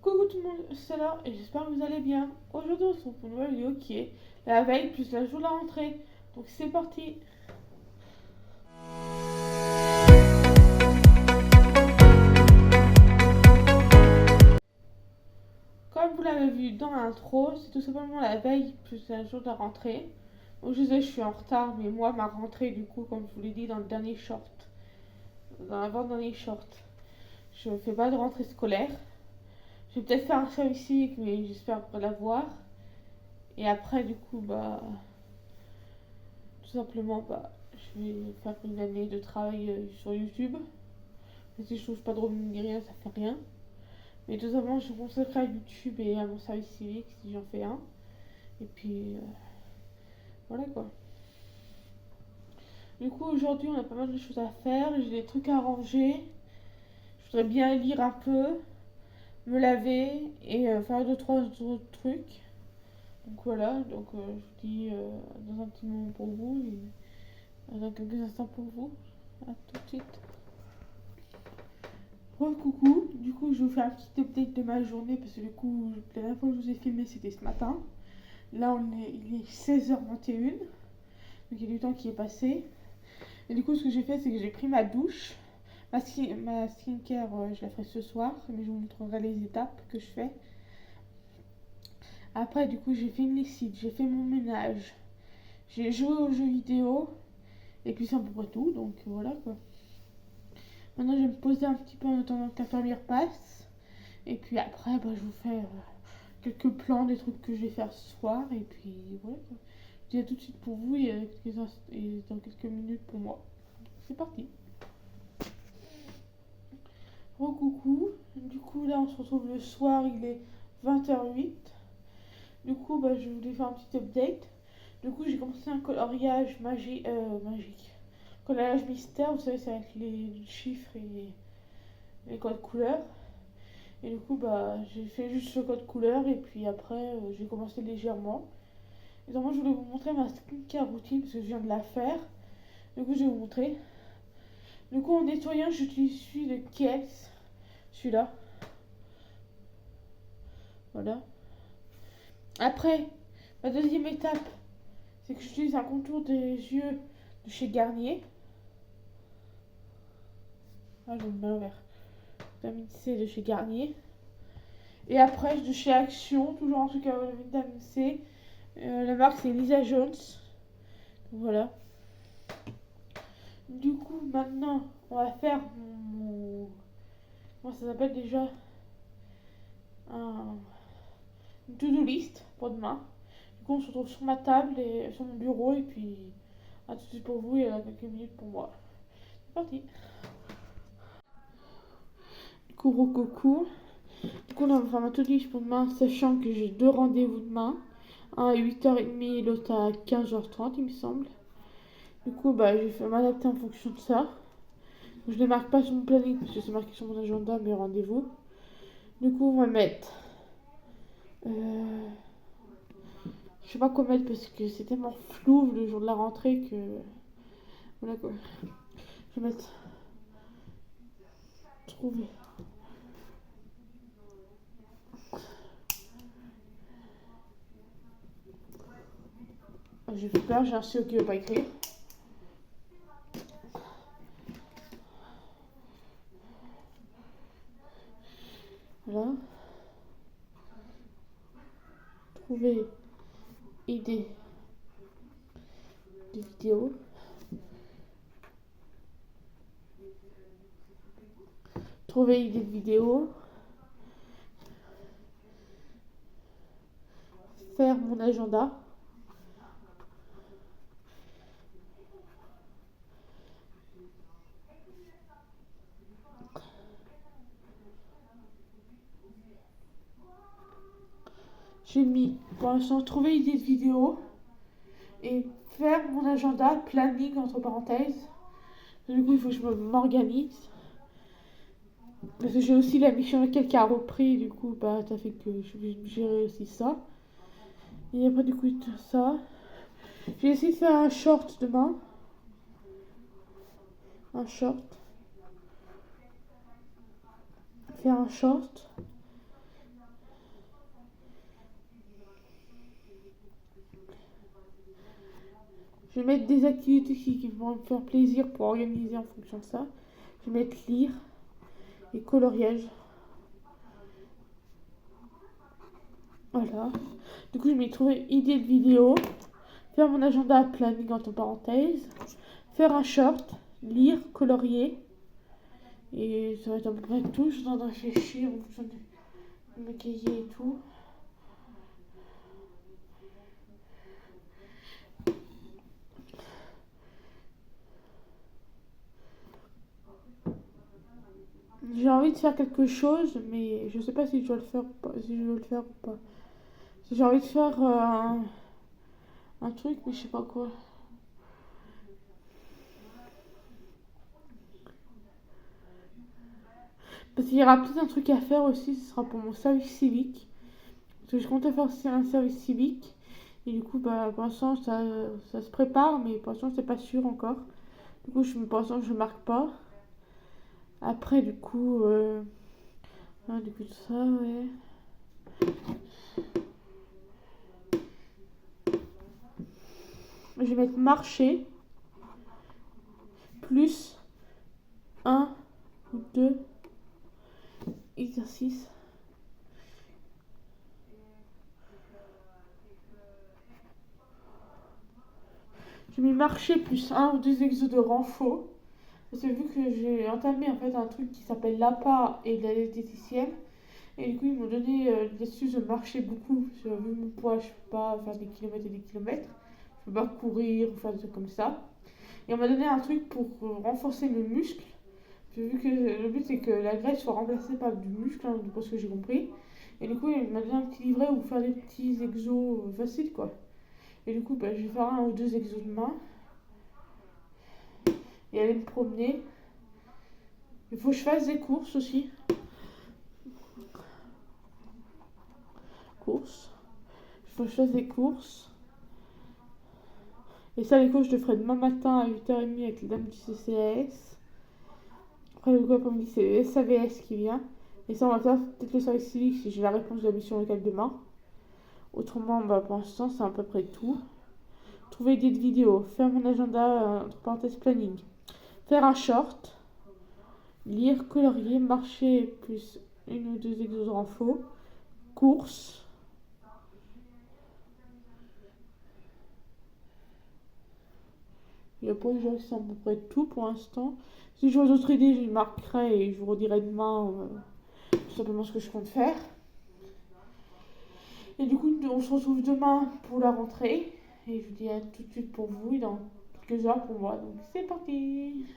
Coucou tout le monde, c'est Laure et j'espère que vous allez bien. Aujourd'hui on se retrouve pour une nouvelle vidéo qui est la veille plus la jour de la rentrée. Donc c'est parti. Comme vous l'avez vu dans l'intro, c'est tout simplement la veille plus la jour de la rentrée. Donc je sais je suis en retard, mais moi ma rentrée du coup comme je vous l'ai dit dans le dernier short, dans l'avant-dernier short, je fais pas de rentrée scolaire. Je vais peut-être faire un service civique mais j'espère pas l'avoir. Et après du coup tout simplement, je vais faire une année de travail sur YouTube. Mais si je trouve pas de revenus ni rien, ça fait rien. Mais tout simplement, je me consacrerai à YouTube et à mon service civique si j'en fais un. Et puis, voilà quoi. Du coup, aujourd'hui, on a pas mal de choses à faire. J'ai des trucs à ranger. Je voudrais bien lire un peu, me laver et faire deux, trois autres trucs. Donc voilà, je vous dis dans un petit moment pour vous et dans quelques instants pour vous. À tout de suite. Coucou, du coup je vais vous faire un petit update de ma journée parce que du coup la dernière fois que je vous ai filmé c'était ce matin. Là il est 16h21, donc il y a du temps qui est passé. Et du coup ce que j'ai fait c'est que j'ai pris ma douche. Ma skincare je la ferai ce soir, mais je vous montrerai les étapes que je fais. Après du coup j'ai fait une lessive, j'ai fait mon ménage, j'ai joué aux jeux vidéo et puis c'est à peu près tout, donc voilà quoi. Maintenant je vais me poser un petit peu en attendant que l'infirmière passe. Et puis après, je vous fais quelques plans des trucs que je vais faire ce soir. Et puis voilà. Je dis à tout de suite pour vous et dans quelques minutes pour moi. C'est parti. Coucou. Du coup, là, on se retrouve le soir. Il est 20h08. Du coup, je voulais faire un petit update. Du coup, j'ai commencé un coloriage magique. Coloriage mystère, vous savez, c'est avec les chiffres et les codes couleurs. Et du coup, j'ai fait juste ce code couleur et puis après, j'ai commencé légèrement. Et donc, moi, je voulais vous montrer ma skincare routine parce que je viens de la faire. Du coup, je vais vous montrer. Du coup, en nettoyant, j'utilise celui de Kiehl's. Celui-là. Voilà. Après, ma deuxième étape, c'est que j'utilise un contour des yeux de chez Garnier. Ah, je me mets l'envers. Vitamine C de chez Garnier. Et après, de chez Action, toujours un truc à vitamine C. La marque, c'est Lisa Jones. Donc, voilà. Du coup, maintenant, on va faire mon. Comment ça s'appelle déjà une to-do list pour demain. Du coup, on se retrouve sur ma table et sur mon bureau. Et puis, à tout de suite pour vous et à quelques minutes pour moi. C'est parti. Coucou. Du coup, on va faire ma to-do list pour demain, sachant que j'ai deux rendez-vous demain. Un à 8h30 et l'autre à 15h30, il me semble. Du coup, je vais m'adapter en fonction de ça. Je ne les marque pas sur mon planning parce que c'est marqué sur mon agenda mes rendez-vous. Du coup, on va mettre. Je sais pas quoi mettre parce que c'est tellement flou le jour de la rentrée que. Voilà quoi. Je vais mettre. Trouver. J'ai fait peur, j'ai un CEO qui veut pas écrire. Voilà. Trouver idée de vidéo. Trouver idée de vidéo. Faire mon agenda. J'ai mis pour l'instant trouver idée de vidéo et faire mon agenda, planning entre parenthèses. Du coup, il faut que je m'organise. Parce que j'ai aussi la mission laquelle qui a repris, du coup, ça fait que je vais gérer aussi ça. Et après, du coup, ça. J'ai essayé de faire un short demain. Un short. Faire un short. Je vais mettre des activités qui vont me faire plaisir pour organiser en fonction de ça. Je vais mettre lire et coloriage. Voilà. Du coup, je vais trouver idée de vidéo, faire mon agenda planning entre parenthèses, faire un short, lire, colorier. Et ça va être à peu près tout. Je suis en train de réfléchir en fonction de mes cahiers et tout. J'ai envie de faire quelque chose, mais je sais pas si je dois le faire ou pas. Si je dois le faire ou pas. J'ai envie de faire un truc, mais je sais pas quoi. Parce qu'il y aura peut-être un truc à faire aussi, ce sera pour mon service civique. Parce que je compte faire aussi un service civique. Et du coup, bah, pour l'instant, ça se prépare, mais pour l'instant, c'est pas sûr encore. Du coup, pour l'instant, je marque pas. Après, du coup, tout ça, ouais. Je vais mettre marcher plus un ou deux exercices. Je vais marcher plus un ou deux exos de renfort. Parce que vu que j'ai entamé en fait un truc qui s'appelle l'APA et de la diététicienne, et du coup ils m'ont donné l'excuse de marcher beaucoup. Parce que vu mon poids, je peux pas faire des kilomètres et des kilomètres. Je peux pas courir ou faire des trucs comme ça. Et on m'a donné un truc pour renforcer mes muscles. Vu que le but c'est que la graisse soit remplacée par du muscle, hein, de ce que j'ai compris. Et du coup, il m'a donné un petit livret où faire des petits exos faciles quoi. Et du coup, bah, je vais faire un ou deux exos de main. Et aller me promener. Il faut que je fasse des courses aussi. Courses. Il faut que je fasse des courses. Et ça, les courses, je le ferai demain matin à 8h30 avec les dames du CCAS. Après, le coup après-midi, c'est le SAVS qui vient. Et ça, on va faire peut-être le service civique si j'ai la réponse de la mission locale demain. Autrement, bah, pour l'instant, c'est à peu près tout. Trouver des vidéos. Faire mon agenda, entre parenthèses, planning. Faire un short. Lire, colorier, marcher, plus une ou deux exos de renfort. Courses. Et après, je c'est à peu près tout pour l'instant. Si je vois d'autres idées, je les marquerai et je vous redirai demain tout simplement ce que je compte faire. Et du coup, on se retrouve demain pour la rentrée. Et je vous dis à tout de suite pour vous et dans quelques heures pour moi. Donc c'est parti.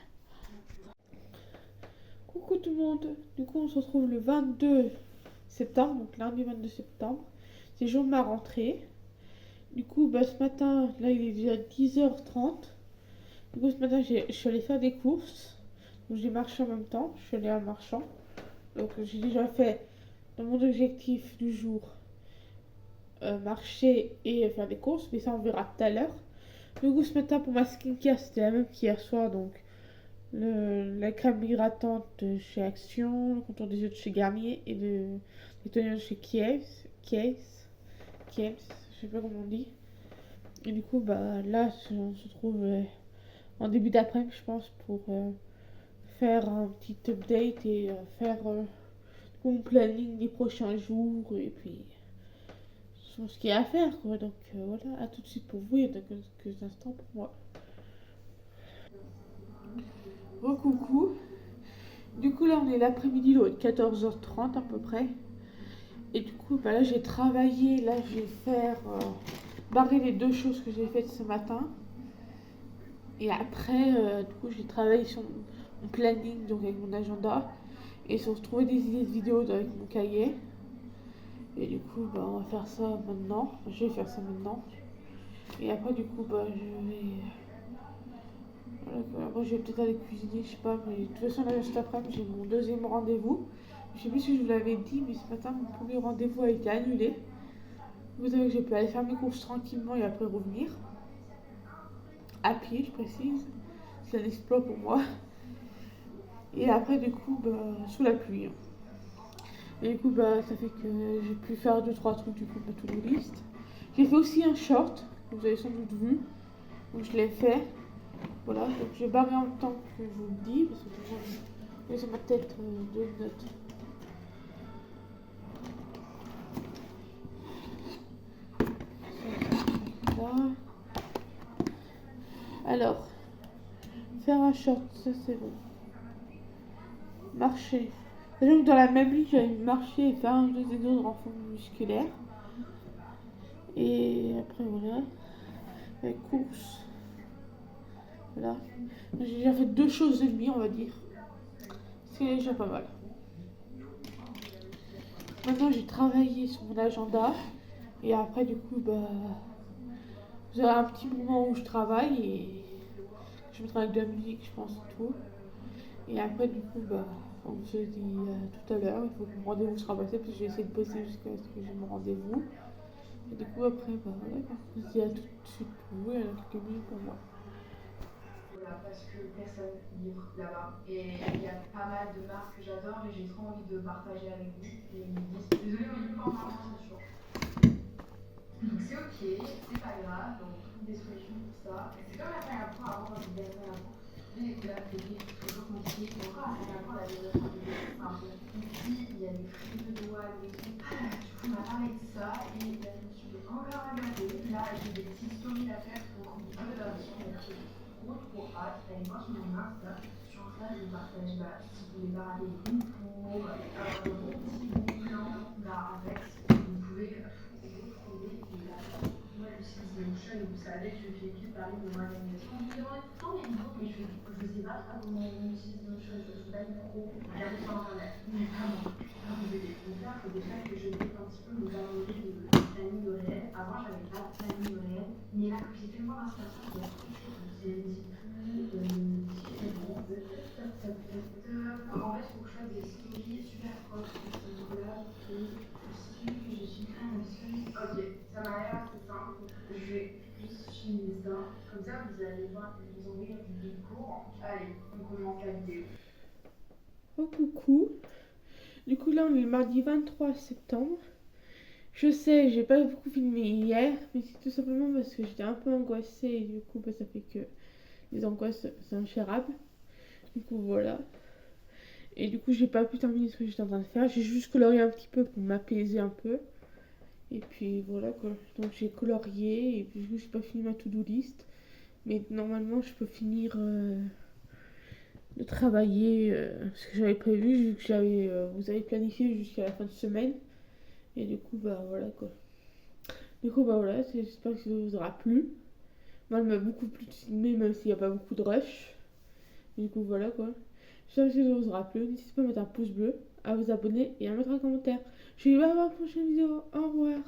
Coucou tout le monde. Du coup, on se retrouve le 22 septembre, donc lundi 22 septembre. C'est le jour de ma rentrée. Du coup, bah, ce matin, là il est déjà 10h30. Du coup, ce matin, je suis allée faire des courses. Donc, j'ai marché en même temps. Je suis allée en marchant. Donc, j'ai déjà fait dans mon objectif du jour marcher et faire des courses. Mais ça, on verra tout à l'heure. Du coup, ce matin, pour ma skincare, c'était la même qu'hier soir. Donc, la crème hydratante de chez Action, le contour des yeux de chez Garnier et le nettoyant de chez Kiehl's. Je sais pas comment on dit. Et du coup, bah là, on se trouve en début d'après-midi, je pense, pour faire un petit update et faire mon planning des prochains jours et puis ce qu'il y a à faire quoi. Donc voilà, à tout de suite pour vous et dans quelques instants pour moi. Coucou. Du coup là on est l'après-midi, il est 14h30 à peu près. Et du coup bah là j'ai travaillé, là je vais faire barrer les deux choses que j'ai faites ce matin. Et après du coup j'ai travaillé sur mon planning, donc avec mon agenda. Et sur trouver des idées de vidéos avec mon cahier. Et du coup, bah, on va faire ça maintenant. Je vais faire ça maintenant. Et après, du coup, bah, je vais. Voilà, après, je vais peut-être aller cuisiner, je sais pas. Mais de toute façon, là, cet après-midi, j'ai mon deuxième rendez-vous. Je sais plus si je vous l'avais dit, mais ce matin, mon premier rendez-vous a été annulé. Vous savez que j'ai pu aller faire mes courses tranquillement et après revenir. À pied, je précise. C'est un exploit pour moi. Et après, du coup, bah, sous la pluie. Et du coup, bah, ça fait que j'ai pu faire 2-3 trucs du coup de ma to-do list. J'ai fait aussi un short, que vous avez sans doute vu. Donc je l'ai fait. Voilà, donc je vais barrer en même temps que je vous le dis, parce que j'ai sur ma tête deux notes. Là. Alors, faire un short, ça c'est bon. Marcher. Donc dans la même ligne, j'avais marcher et faire un jeu des autres en forme musculaire. Et après voilà, la course. Voilà. J'ai déjà fait 2 choses et demie, on va dire. C'est déjà pas mal. Maintenant j'ai travaillé sur mon agenda. Et après du coup, bah, vous aurez un petit moment où je travaille et je mettrai avec de la musique, je pense, tout. Et après du coup, bah, on se dit tout à l'heure. Il faut que mon rendez-vous sera passé parce que j'ai essayé de bosser jusqu'à ce que j'ai mon rendez-vous. Et du coup après, bah voilà, on se dit à tout de suite pour vous et à quelques minutes pour moi. Voilà, parce que personne livre là-bas. Et il y a pas mal de marques que j'adore et j'ai trop envie de partager avec vous. Et ils me disent, désolé, on livre pas en parlant, c'est sûr. Donc c'est ok, c'est pas grave, on trouve des solutions pour ça. C'est comme la salle à poids avant, quand je disais la salle à poids. Et là, c'est toujours compliqué. Et encore, la salle à poids, la deuxième fois, c'est un peu ici, il y a des frises de douane et tout. Du coup, on m'a parlé de ça et là, je me suis fait encore regarder. Là, j'ai des petites stories à faire pour une bonne version. Donc, j'ai trop hâte. Allez voir sur mon Insta. Sur ça, je vous partage, bah, si vous voulez barader une pour avoir des petits bons plans, bah, avec, vous pouvez retrouver. Et là, moi, j'utilise Notion et vous savez, je fais que parler de mon organisation. Je me demande tout le temps les niveaux, mais je sais pas comment on utilise Notion. Je suis pas une pro. Regardez sur Internet. Mais vraiment, vous aider. Donc là, il faut déjà que je mette un petit peu mon calendrier de planning réel. Avant, j'avais pas de planning réel. Mais là, que j'ai fait voir Instagram, il y a trop de choses. J'ai dit différentes. En fait, il faut que je fasse des stories super proches de ce niveau-là. Et je suis très ambitieuse. Ok, ça m'a l'air assez simple. Je vais juste filmer ça. Comme ça, vous allez voir que je vous envoie du cours. Allez, on commence la vidéo. Oh coucou. Du coup là on est le mardi 23 septembre. Je sais, j'ai pas beaucoup filmé hier, mais c'est tout simplement parce que j'étais un peu angoissée et du coup bah, ça fait que les angoisses c'est ingérable. Du coup voilà. Et du coup j'ai pas pu terminer ce que j'étais en train de faire. J'ai juste colorié un petit peu pour m'apaiser un peu. Et puis voilà quoi. Donc j'ai colorié et puis du coup j'ai pas fini ma to-do list. Mais normalement je peux finir de travailler ce que j'avais prévu vu que vous avez planifié jusqu'à la fin de semaine. Et du coup bah voilà quoi. Du coup bah voilà, j'espère que ça vous aura plu. Moi elle m'a beaucoup plu de filmer même s'il n'y a pas beaucoup de rush. Et du coup voilà quoi. J'espère que ça vous aura plu. N'hésitez pas à mettre un pouce bleu, à vous abonner et à mettre un commentaire. Je vous dis bye bye pour la prochaine vidéo. Au revoir.